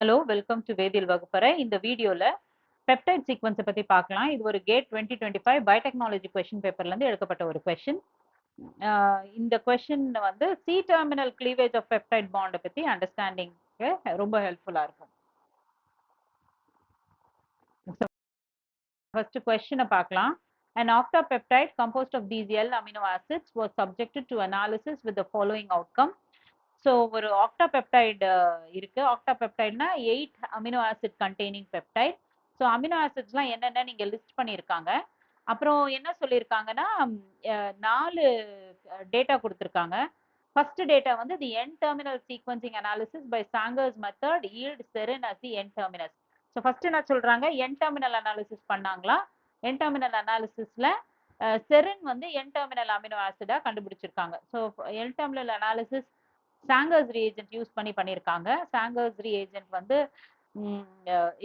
Hello, welcome to வேதியியல் வகுப்பறை. இந்த வீடியோல பெப்டைட் சீக்வென்ஸ பத்தி பார்க்கலாம். இது ஒரு கேட் 2025 பயோடெக்னாலஜி கொஸ்டின் பேப்பர்ல இருந்து எடுக்கப்பட்ட ஒரு கொஸ்டின். இந்த கொஸ்டின் வந்து C terminal cleavage of peptide bond பத்தி அண்டர்ஸ்டாண்டிங்க்கு ரொம்ப ஹெல்ப்ஃபுல்லா இருக்கும். ஃபர்ஸ்ட் கொஸ்டினை பார்க்கலாம். An octapeptide composed of these L amino acids was subjected to analysis with the following outcome. So ஒரு ஆக்டாபெப்டைட் இருக்கு. ஆக்டாபெப்டைட்னா 8 amino acid containing peptide. So amino ஆசிட்ஸ்லாம் என்னென்ன நீங்க லிஸ்ட் பண்ணியிருக்காங்க. அப்புறம் என்ன சொல்லியிருக்காங்கன்னா 4 டேட்டா கொடுத்துருக்காங்க. ஃபர்ஸ்ட் டேட்டா வந்து the N terminal sequencing analysis by sanger's method yield serine as the N terminus. So first என்ன சொல்றாங்க, என் டெர்மினல் அனாலிசிஸ் பண்ணாங்களா. என் டெர்மினல் அனாலிசிஸ்ல செரின் வந்து என் டெர்மினல் அமினோ ஆசிடா கண்டுபிடிச்சிருக்காங்க. ஸோ என் டெர்மினல் அனாலிசிஸ் சாங்கர்ஸ் ரியேஜென்ட் யூஸ் பண்ணியிருக்காங்க. சாங்கர்ஸ் ரியேஜென்ட் வந்து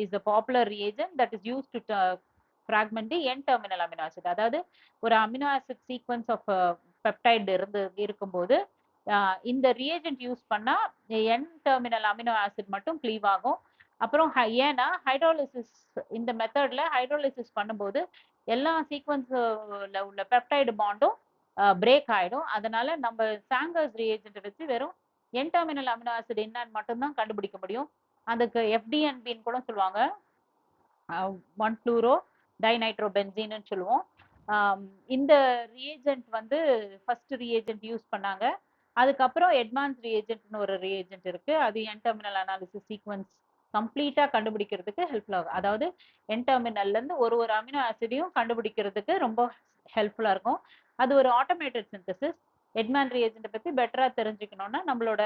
is a popular reagent that is used to fragment the n terminal amino acid. அதாவது ஒரு amino acid sequence of peptide இருக்கும்போது இந்த reagent use பண்ணா n terminal amino acid மட்டும் cleave ஆகும். அப்புறம் ஏன்னா ஹைட்ரோலிசிஸ் இந்த மெத்தட்ல ஹைட்ரோலிசிஸ் பண்ணும்போது எல்லா சீக்வன்ஸ்ல உள்ள பெப்டைடு பாண்டும் பிரேக் ஆயிடும். அதனால நம்ம சாங்கர்ஸ் ரியேஜென்ட் வச்சு வெறும் என் டெர்மினல் அமினோ ஆசிட் என்னன்னு மட்டும்தான் கண்டுபிடிக்க முடியும். அதுக்கு எஃப்டிஎன்பின்னு கூட சொல்லுவாங்க, 1-ஃப்ளூரோ டைநைட்ரோபென்சீன்னு சொல்லுவோம். இந்த ரியேஜென்ட் வந்து ஃபர்ஸ்ட் ரியேஜென்ட் யூஸ் பண்ணாங்க. அதுக்கப்புறம் அட்வான்ஸ் ரியேஜென்ட்னு ஒரு ரியேஜென்ட் இருக்கு. அது என் டெர்மினல் அனாலிசிஸ் சீக்வன்ஸ் கம்ப்ளீட்டா கண்டுபிடிக்கிறதுக்கு ஹெல்ப்ஃபுல்லா இருக்கும். அதாவது என் டெர்மினல்ல இருந்து ஒரு அமினோ ஆசிடையும் கண்டுபிடிக்கிறதுக்கு ரொம்ப ஹெல்ப்ஃபுல்லா இருக்கும். அது ஒரு ஆட்டோமேட்டட் சிந்தசிஸ். எட்மேன் ரியேஜென்ட் பத்தி பெட்டரா தெரிஞ்சுக்கணும்னா நம்மளோட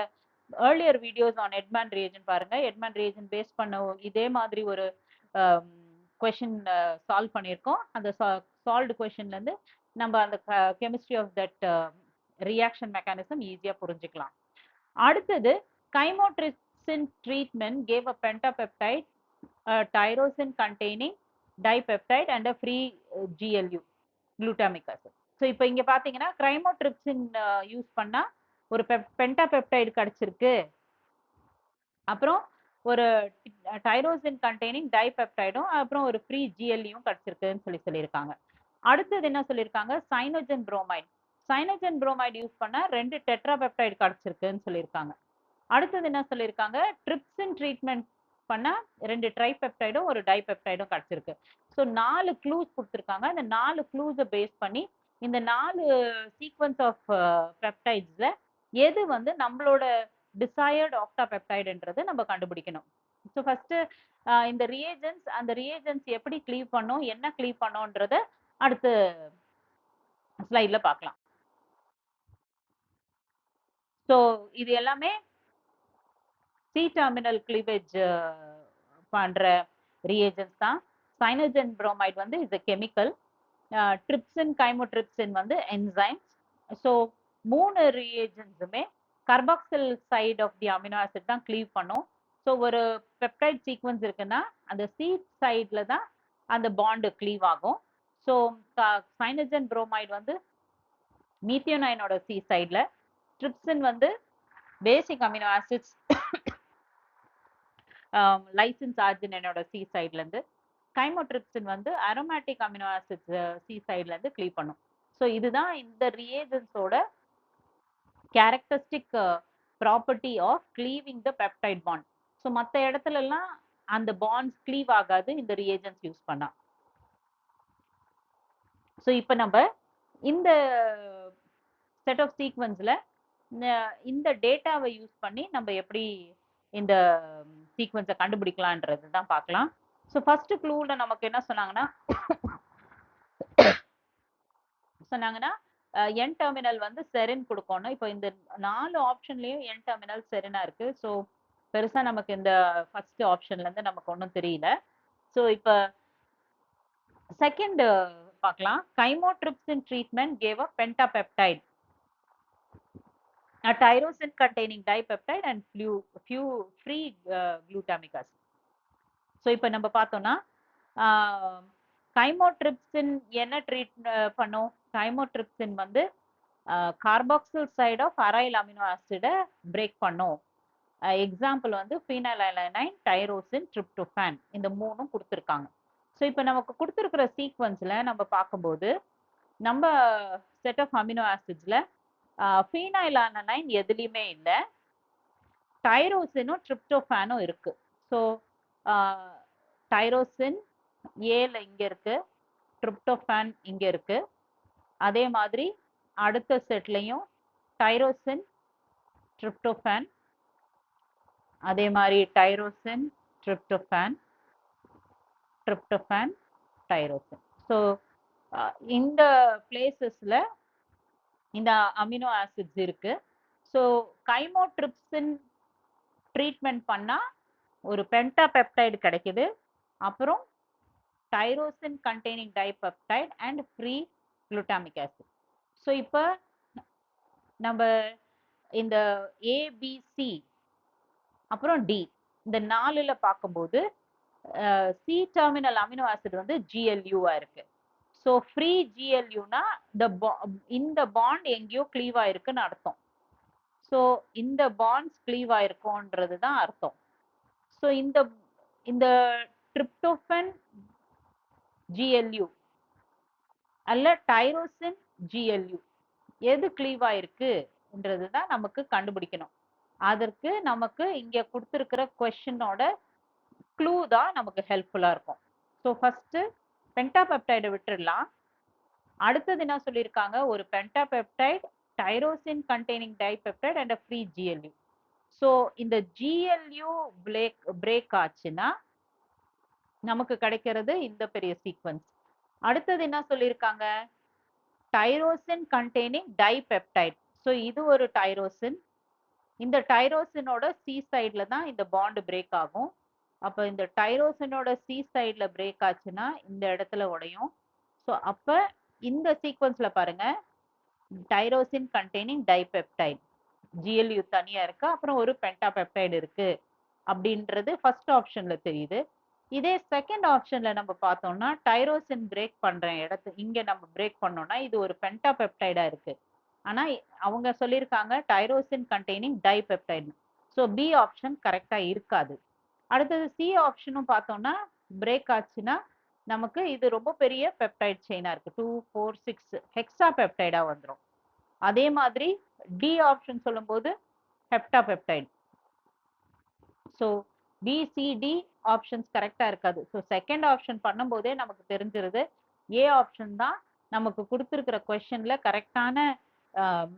ஏர்லியர் வீடியோஸ் ஆன் எட்மேன் ரியேஜென்ட் பாருங்க. எட்மேன் ரியேஜென்ட் பேஸ் பண்ண இதே மாதிரி ஒரு கொஷின் சால்வ் பண்ணியிருக்கோம். அந்த சால்வ்டு கொஷின்ல இருந்து நம்ம அந்த chemistry of that reaction mechanism ஈஸியா புரிஞ்சுக்கலாம். அடுத்தது chymotrypsin treatment gave a pentapeptide tyrosine containing dipeptide and a free GLU glutamic acid. So இப்போ இங்க பாத்தீங்கன்னா கைமோட்ரிப்சின் யூஸ் பண்ணா ஒரு பென்டாபெப்டைடு கிடைச்சிருக்கு. அப்புறம் ஒரு டைரோசின் கண்டெய்னிங் டைபெப்டைடும் அப்புறம் ஒரு ஃப்ரீ GLUவும் கிடைச்சிருக்குன்னு சொல்லியிருக்காங்க. அடுத்தது என்ன சொல்லியிருக்காங்க, சைனோஜன் புரோமைட். சைனோஜன் புரோமைட் யூஸ் பண்ணா 2 டெட்ராபெப்டைடு கிடைச்சிருக்குன்னு சொல்லியிருக்காங்க. அடுத்தது என்ன சொல்லியிருக்காங்க, ட்ரிப்சின் ட்ரீட்மெண்ட் பண்ணா 2 ட்ரைபெப்டைடும் ஒரு டைபெப்டைடும் கிடைச்சிருக்கு. ஸோ 4 க்ளூஸ் கொடுத்துருக்காங்க. இந்த 4 க்ளூஸை பேஸ் பண்ணி இந்த 4 சீக்வன்ஸ் ஆஃப் பெப்டைட்ஸ்ல எது வந்து நம்மளோட டிசையர்ட் ஆக்டாபெப்டைடுன்றது நம்ம கண்டுபிடிக்கணும். ஸோ ஃபர்ஸ்ட் இந்த ரியேஜென்ட்ஸ், அந்த ரியேஜென்ட்ஸ் எப்படி க்ளீவ் பண்ணோம், என்ன க்ளீவ் பண்ணோன்றத அடுத்த ஸ்லைட்ல பார்க்கலாம். ஸோ இது எல்லாமே சி டெர்மினல் கிளீவேஜ் பண்ற ரியேஜென்ட்ஸ் தான். சைனோஜன் புரோமைட் வந்து is a chemical. Trypsin chymotrypsin வந்து என்சைம்ஸ். ஸோ 3 ரியேஜென்ட்ஸுமே carboxyl side of the amino acid தான் க்ளீவ் பண்ணும். ஸோ ஒரு பெப்டைட் சீக்வன்ஸ் இருக்குன்னா அந்த சி சைட்ல தான் அந்த பாண்டு க்ளீவ் ஆகும். ஸோ சைனோஜன் புரோமைட் வந்து மீத்தியோனைனோட சி சைட்ல, ட்ரிப்சின் வந்து பேசிக் அமினோ ஆசிட்ஸ் லைசின்ஸ் ஆர்ஜினைனோட சி சைட்ல இருந்து, கைமோட்ரிப்சின் வந்து அரோமேட்டிக் அமினோ ஆசிட்ஸ் சி சைட்ல இருந்து க்ளீவ் பண்ணும். ஸோ இதுதான் இந்த ரியேஜென்ட்ஸோட characteristic property of cleaving the peptide bond. So மற்ற இடத்துல எல்லாம் அந்த பாண்ட்ஸ் க்ளீவ் ஆகாது இந்த ரியேஜென்ட்ஸ் யூஸ் பண்ணா. ஸோ இப்போ நம்ம இந்த செட் ஆஃப் சீக்வன்ஸ்ல இந்த டேட்டாவை யூஸ் பண்ணி நம்ம எப்படி இந்த சீக்வன்ஸை கண்டுபிடிக்கலான்றது தான் பார்க்கலாம். ஸோ ஃபர்ஸ்ட் க்ளூல நமக்கு என்ன சொன்னாங்கன்னா என் டெர்மினல் வந்து செரின் கொடுக்கணும். இப்போ இந்த 4 ஆப்ஷன்லயும் என் டெர்மினல் செரினா இருக்கு. ஸோ பெருசா நமக்கு இந்த ஃபர்ஸ்ட் ஆப்ஷன்ல இருந்து நமக்கு ஒன்றும் தெரியல. ஸோ இப்போ செகண்ட் பார்க்கலாம். Chymotrypsin treatment gave a pentapeptide, a tyrosine containing dipeptide and few free glutamic acid. So இப்போ நம்ம பார்த்தோம்னா கைமோட்ரிப்சின் என்ன ட்ரீட் பண்ணும், கைமோட்ரிப்சின் வந்து carboxyl side of aryl amino ஆசிடை பிரேக் பண்ணும். எக்ஸாம்பிள் வந்து ஃபீனைலாலனைன், டைரோசின், ட்ரிப்டோஃபான் இந்த மூணும் கொடுத்துருக்காங்க. ஸோ இப்போ நமக்கு கொடுத்துருக்கிற சீக்வன்ஸில் நம்ம பார்க்கும்போது நம்ம செட் ஆஃப் அமினோ ஆசிட்ஸில் ஃபீனைலாலனைன் எதுலேயுமே இல்லை, டைரோசினும் ட்ரிப்டோஃபானும் இருக்கு. ஸோ டைரோசின் ஏல இங்க இருக்கு, ட்ரிப்டோஃபான் இங்க இருக்கு. அதே மாதிரி அடுத்த செட்லையும் டைரோசின், ட்ரிப்டோஃபான், அதே மாதிரி tyrosine, tryptophan, tryptophan, tyrosine. So இந்த பிளேசஸ்ல இந்த அமினோ ஆசிட்ஸ் இருக்கு. ஸோ கைமோட்ரிப்சின் ட்ரீட்மெண்ட் பண்ணா ஒரு பென்டாபெப்டைடு கிடைக்குது, அப்புறம் tyrosine containing dipeptide and free glutamic acid. So இப்போ நம்ம இந்த ஏபிசி அப்புறம் டி இந்த 4ல பார்க்கும்போது சி டெர்மினல் அமினோ ஆசிட் வந்து ஜிஎல்யூவா இருக்கு. ஸோ ஃப்ரீ ஜிஎல்யூனா இந்த பாண்ட் எங்கேயோ க்ளீவ் ஆயிருக்குன்னு அர்த்தம். ஸோ இந்த பாண்ட்ஸ் க்ளீவ் ஆயிருக்கும்ன்றது தான் அர்த்தம். ஸோ இந்த இந்த ட்ரிப்டோஃபன் ஜிஎல்யூ அல்ல டைரோசின் ஜிஎல்யூ எது க்ளீவ் ஆயிருக்குன்றது தான் நமக்கு கண்டுபிடிக்கணும். அதற்கு நமக்கு இங்க கொடுத்துருக்கிற கொஸ்டினோட க்ளூ தான் நமக்கு ஹெல்ப்ஃபுல்லா இருக்கும். ஸோ ஃபர்ஸ்ட் பென்டாபெப்டைடை விட்டுடலாம். அடுத்தது என்ன சொல்லியிருக்காங்க, ஒரு pentapeptide, tyrosine containing dipeptide and free GLU. So இந்த ஜிஎல்யூ பிரேக் ஆச்சுன்னா நமக்கு கிடைக்கிறது இந்த பெரிய சீக்வன்ஸ். அடுத்தது என்ன சொல்லியிருக்காங்க, டைரோசின் கண்டெய்னிங் டைபெப்டைட். ஸோ இது ஒரு டைரோசின், இந்த டைரோசினோட சி சைட்ல தான் இந்த பாண்ட் பிரேக் ஆகும். அப்போ இந்த டைரோசினோட சி சைட்ல பிரேக் ஆச்சுன்னா இந்த இடத்துல உடையும். ஸோ அப்ப இந்த சீக்வன்ஸ்ல பாருங்க, டைரோசின் கண்டெய்னிங் டைபெப்டைட், ஜிஎல்யூ தனியா இருக்கு, அப்புறம் ஒரு பென்டாபெப்டைடு இருக்கு அப்படின்றது ஃபர்ஸ்ட் ஆப்ஷன்ல தெரியுது. இதே செகண்ட் ஆப்ஷன்ல நம்ம பார்த்தோம்னா டைரோசின் பிரேக் பண்ற இங்க நம்ம பிரேக் பண்ணோம்னா இது ஒரு பென்டாபெப்டைடா இருக்கு. ஆனா அவங்க சொல்லியிருக்காங்க tyrosine containing dipeptide. So B option கரெக்டா இருக்காது. அடுத்தது சி ஆப்ஷனும் பார்த்தோம்னா பிரேக் ஆச்சுன்னா நமக்கு இது ரொம்ப பெரிய பெப்டைட் செயினா இருக்கு, 2, 4, 6 ஹெக்ஸா பெப்டைடா வந்துடும். அதே மாதிரி டி ஆப்ஷன் சொல்லும்போது ஹெப்டாபெப்டைட். ஸோ பிசிடி ஆப்ஷன்ஸ் கரெக்டா இருக்காது. ஸோ செகண்ட் ஆப்ஷன் பண்ணும்போதே நமக்கு தெரிஞ்சிருது ஏ ஆப்ஷன் தான் நமக்கு கொடுத்துருக்கிற கொஸ்டின்ல கரெக்டான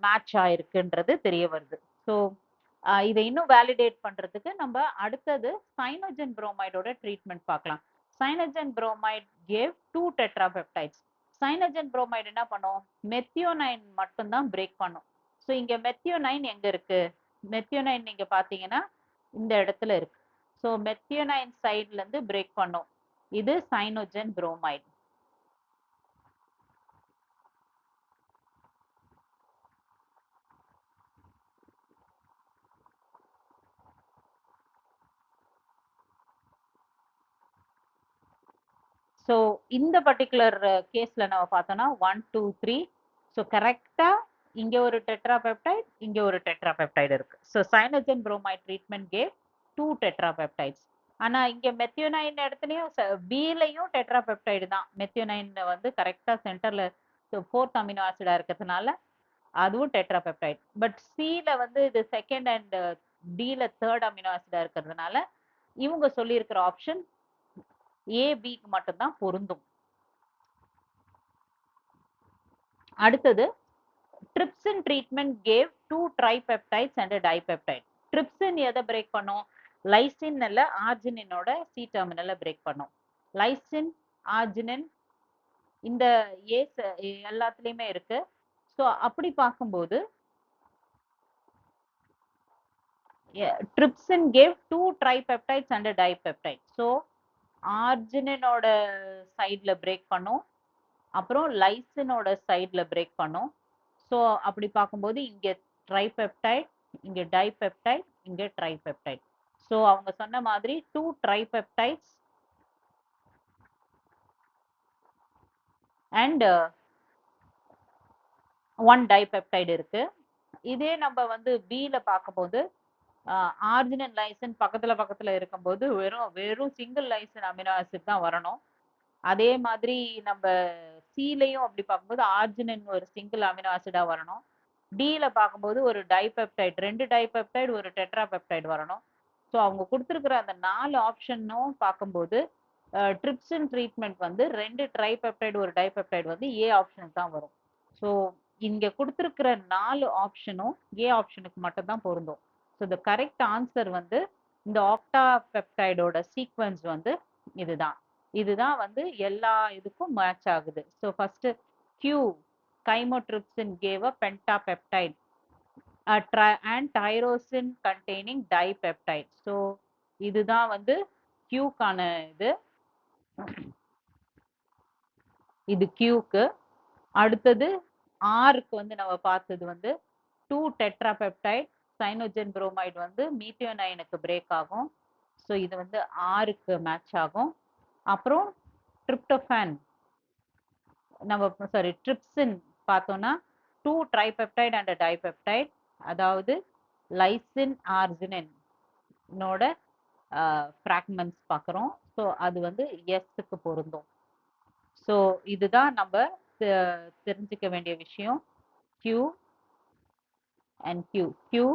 மேட்ச் ஆயிருக்குன்றது தெரிய வருது. ஸோ இதை இன்னும் வேலிடேட் பண்றதுக்கு நம்ம அடுத்தது சைனோஜன் புரோமைடோட ட்ரீட்மெண்ட் பார்க்கலாம். சைனோஜன் புரோமைட் கேவ் 2 டெட்ராபெப்டைட்ஸ். சைனோஜன் புரோமைடு என்ன பண்ணும், மெத்தியோனைன் மட்டும்தான் பிரேக் பண்ணும். ஸோ இங்க மெத்தியோனைன் எங்க இருக்கு, மெத்தியோனைன் நீங்க பாத்தீங்கன்னா இந்த இடத்துல இருக்கு. ஸோ மெத்தியோனைன் சைட்ல இருந்து பிரேக் பண்ணும். இது சைனோஜன் புரோமைட். ஸோ இந்த பர்டிகுலர் கேஸ்ல நம்ம பார்த்தோம்னா 1, 2, 3. ஸோ கரெக்டா இங்க ஒரு டெட்ராபெப்டைட், இங்க ஒரு டெட்ராபெப்டைட் இருக்கு. So cyanogen bromide treatment gave 2 tetrapeptides. ஆனா இங்க மெத்தியோனைன் இடத்துலயும் பிலையும் டெட்ராபெப்டைடு தான். மெத்தியோனைன் வந்து கரெக்டா சென்டர்ல 4th அமினோ ஆசிடா இருக்கிறதுனால அதுவும் டெட்ராபெப்டைட். பட் சில வந்து இது செகண்ட் அண்ட் டில 3rd அமினோ ஆசிடா இருக்கிறதுனால இவங்க சொல்லியிருக்கிற ஆப்ஷன் ஏபிக்கு மட்டும்தான் பொருந்தும். அடுத்தது trypsin treatment gave 2 tripeptides and dipeptide. Trypsin எதை பிரேக் பண்ணும், லைசின் அல்ல ஆர்ஜினினோட சி டெர்மினலை பிரேக் பண்ணும். லைசின், ஆர்ஜினின் இந்த ஏஸ் எல்லாத்துலயுமே இருக்கு. ஸோ அப்படி பார்க்கும்போது trypsin gave 2 tripeptides and dipeptide. So ஆர்ஜினினோட சைட்ல பிரேக் பண்ணும், அப்புறம் லைசினோட சைட்ல பிரேக் பண்ணும். ஸோ அப்படி பார்க்கும்போது இங்க ட்ரைபெப்டைட், இங்க டைபெப்டைட், இங்க ட்ரைபெப்டைட். ஸோ அவங்க சொன்ன மாதிரி 2 ட்ரைபெப்டைட்ஸ் அண்ட் 1 டைபெப்டைட் இருக்கு. இதே நம்ம வந்து பில பார்க்கும்போது ஆர்ஜினன் லைசின் பக்கத்துல இருக்கும்போது வெறும் சிங்கிள் லைசின் அமினோ ஆசிட் தான் வரணும். அதே மாதிரி நம்ம சிலையும் அப்படி பார்க்கும்போது ஆர்ஜினின் ஒரு சிங்கிள் அமினோ ஆசிடா வரணும். டில பார்க்கும்போது ஒரு டைபெப்டைட் 2 டைபெப்டைட் ஒரு டெட்ராபெப்டைட் வரணும். ஸோ அவங்க கொடுத்துருக்குற அந்த 4 ஆப்ஷனும் பார்க்கும்போது ட்ரிப்சின் ட்ரீட்மெண்ட் வந்து 2 ட்ரைபெப்டைட் ஒரு டைபெப்டைட் வந்து ஏ ஆப்ஷனுக்கு தான் வரும். ஸோ இங்க கொடுத்துருக்கிற 4 ஆப்ஷனும் ஏ ஆப்ஷனுக்கு மட்டும் தான் பொருந்தும். ஸோ த கரெக்ட் ஆன்சர் வந்து இந்த ஆக்டா பெப்டைடோட சீக்வன்ஸ் வந்து இதுதான். இதுதான் வந்து எல்லா இதுக்கும் மேட்ச் ஆகுது. So first Q chymotrypsin gave a pentapeptide and tyrosine containing dipeptide. So இதுதான் வந்து கியூக்கான இது. இது கியூக்கு. அடுத்தது ஆருக்கு வந்து நம்ம பார்த்தது வந்து 2 டெட்ராபெப்டைட் சைனோஜென் புரோமைடு வந்து மீத்தியோனைனுக்கு பிரேக் ஆகும். ஸோ இது வந்து ஆருக்கு மேட்ச் ஆகும். அப்புறம் ட்ரிப்டோஃபான் நம்ம ட்ரிப்சின் பார்த்தோம்னா 2 ட்ரைபெப்டைட் அண்ட் டைபெப்டைட், அதாவது லைசின் ஆர்ஜினினோட ஃப்ராக்மெண்ட்ஸ் பார்க்குறோம். ஸோ அது வந்து எஸ்க்கு பொருந்தும். ஸோ இதுதான் நம்ம தெரிஞ்சுக்க வேண்டிய விஷயம். Q and Q, Q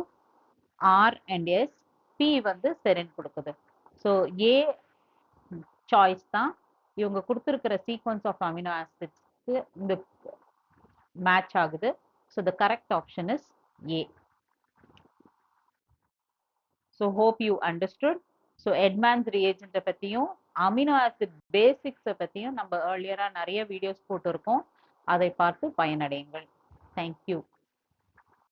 R and S, P வந்து செரின் கொடுக்குது. ஸோ ஏ சாய்ஸ் தான். இவங்க கொடுத்துருக்கிற சீக்வன்ஸ் ஆஃப் அமினோ ஆசிட்ஸ்க்கு இந்த மேட்ச் ஆகுது. So the correct option is A. So hope you understood. So edman's ரியேஜென்ட்டை பற்றியும் அமினோ ஆசிட் பேசிக்ஸை பற்றியும் நம்ம ஏர்லியராக நிறைய வீடியோஸ் போட்டிருக்கோம். அதை பார்த்து பயனடையுங்கள். தேங்க்யூ.